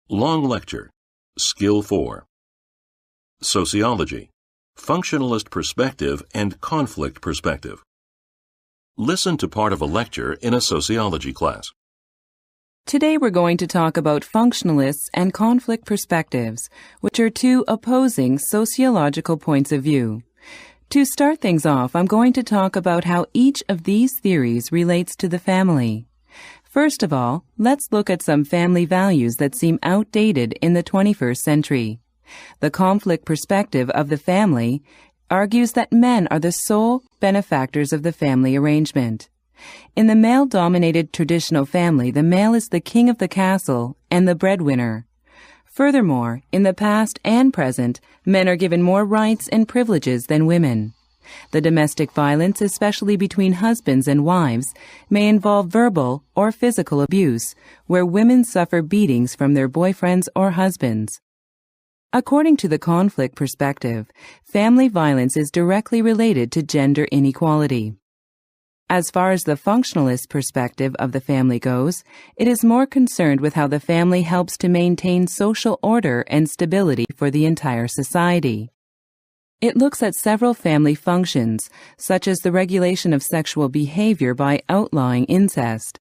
Long lecture. Skill 4. Sociology. Functionalist perspective and conflict perspective. Listen to part of a lecture in a sociology class. Today we're going to talk about functionalists and conflict perspectives, which are two opposing sociological points of view. To start things off, I'm going to talk about how each of these theories relates to the family. First of all, let's look at some family values that seem outdated in the 21st century. The conflict perspective of the family argues that men are the sole benefactors of the family arrangement. In the male-dominated traditional family, the male is the king of the castle and the breadwinner. Furthermore, in the past and present, men are given more rights and privileges than women. The domestic violence, especially between husbands and wives, may involve verbal or physical abuse, where women suffer beatings from their boyfriends or husbands. According to the conflict perspective, family violence is directly related to gender inequality. As far as the functionalist perspective of the family goes, it is more concerned with how the family helps to maintain social order and stability for the entire society. It looks at several family functions, such as the regulation of sexual behavior by outlawing incest.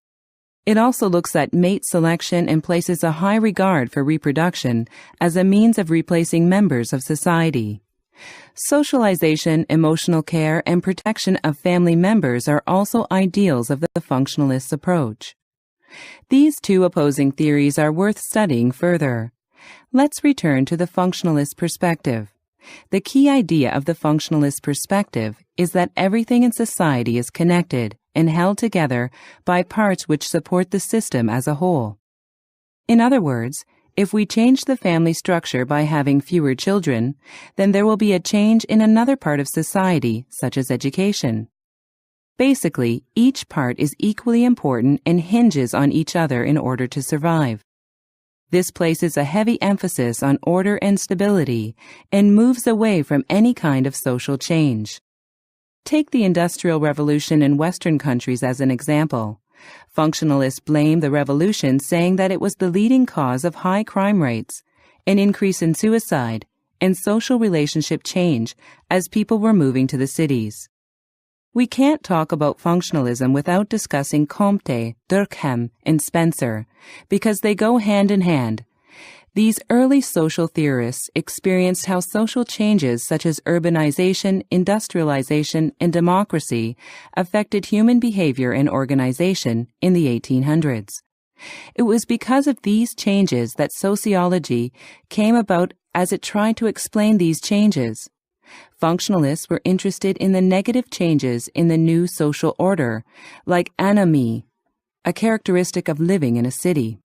It also looks at mate selection and places a high regard for reproduction as a means of replacing members of society. Socialization, emotional care, and protection of family members are also ideals of the functionalist approach. These two opposing theories are worth studying further. Let's return to the functionalist perspective. The key idea of the functionalist perspective is that everything in society is connected and held together by parts which support the system as a whole. In other words, if we change the family structure by having fewer children, then there will be a change in another part of society, such as education. Basically, each part is equally important and hinges on each other in order to survive. This places a heavy emphasis on order and stability and moves away from any kind of social change. Take the Industrial Revolution in Western countries as an example. Functionalists blame the revolution, saying that it was the leading cause of high crime rates, an increase in suicide, and social relationship change as people were moving to the cities. We can't talk about functionalism without discussing Comte, Durkheim, and Spencer, because they go hand in hand. These early social theorists experienced how social changes such as urbanization, industrialization, and democracy affected human behavior and organization in the 1800s. It was because of these changes that sociology came about as it tried to explain these changes. Functionalists were interested in the negative changes in the new social order, like anomie, a characteristic of living in a city.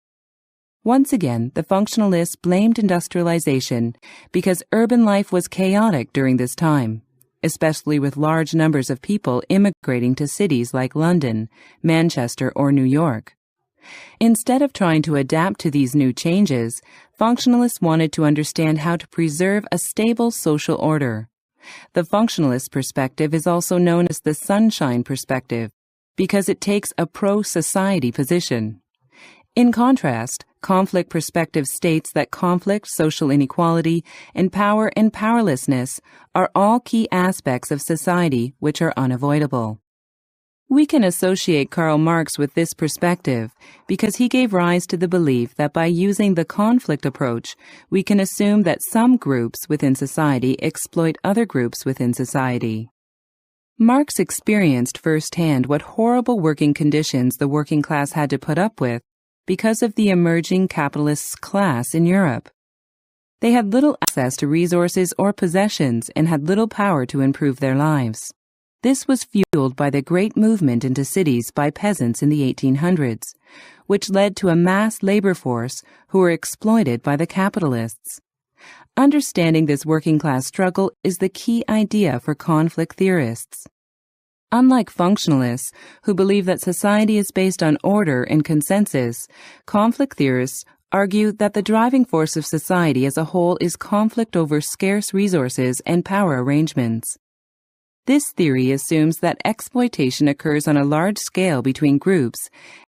Once again, the functionalists blamed industrialization because urban life was chaotic during this time, especially with large numbers of people immigrating to cities like London, Manchester, or New York. Instead of trying to adapt to these new changes, functionalists wanted to understand how to preserve a stable social order. The functionalist perspective is also known as the sunshine perspective because it takes a pro-society position. In contrast, conflict perspective states that conflict, social inequality, and power and powerlessness are all key aspects of society which are unavoidable. We can associate Karl Marx with this perspective because he gave rise to the belief that by using the conflict approach, we can assume that some groups within society exploit other groups within society. Marx experienced firsthand what horrible working conditions the working class had to put up with because of the emerging capitalist class in Europe. They had little access to resources or possessions and had little power to improve their lives. This was fueled by the great movement into cities by peasants in the 1800s, which led to a mass labor force who were exploited by the capitalists. Understanding this working class struggle is the key idea for conflict theorists. Unlike functionalists, who believe that society is based on order and consensus, conflict theorists argue that the driving force of society as a whole is conflict over scarce resources and power arrangements. This theory assumes that exploitation occurs on a large scale between groups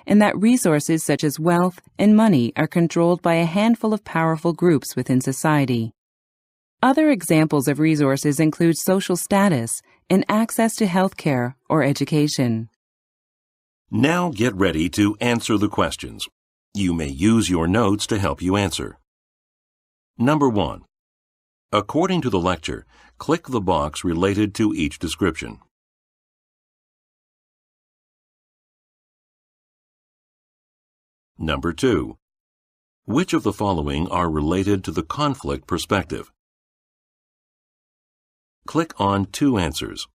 and that resources such as wealth and money are controlled by a handful of powerful groups within society. Other examples of resources include social status and access to health care or education. Now get ready to answer the questions. You may use your notes to help you answer. Number 1. According to the lecture, click the box related to each description. Number 2. Which of the following are related to the conflict perspective? Click on 2 answers.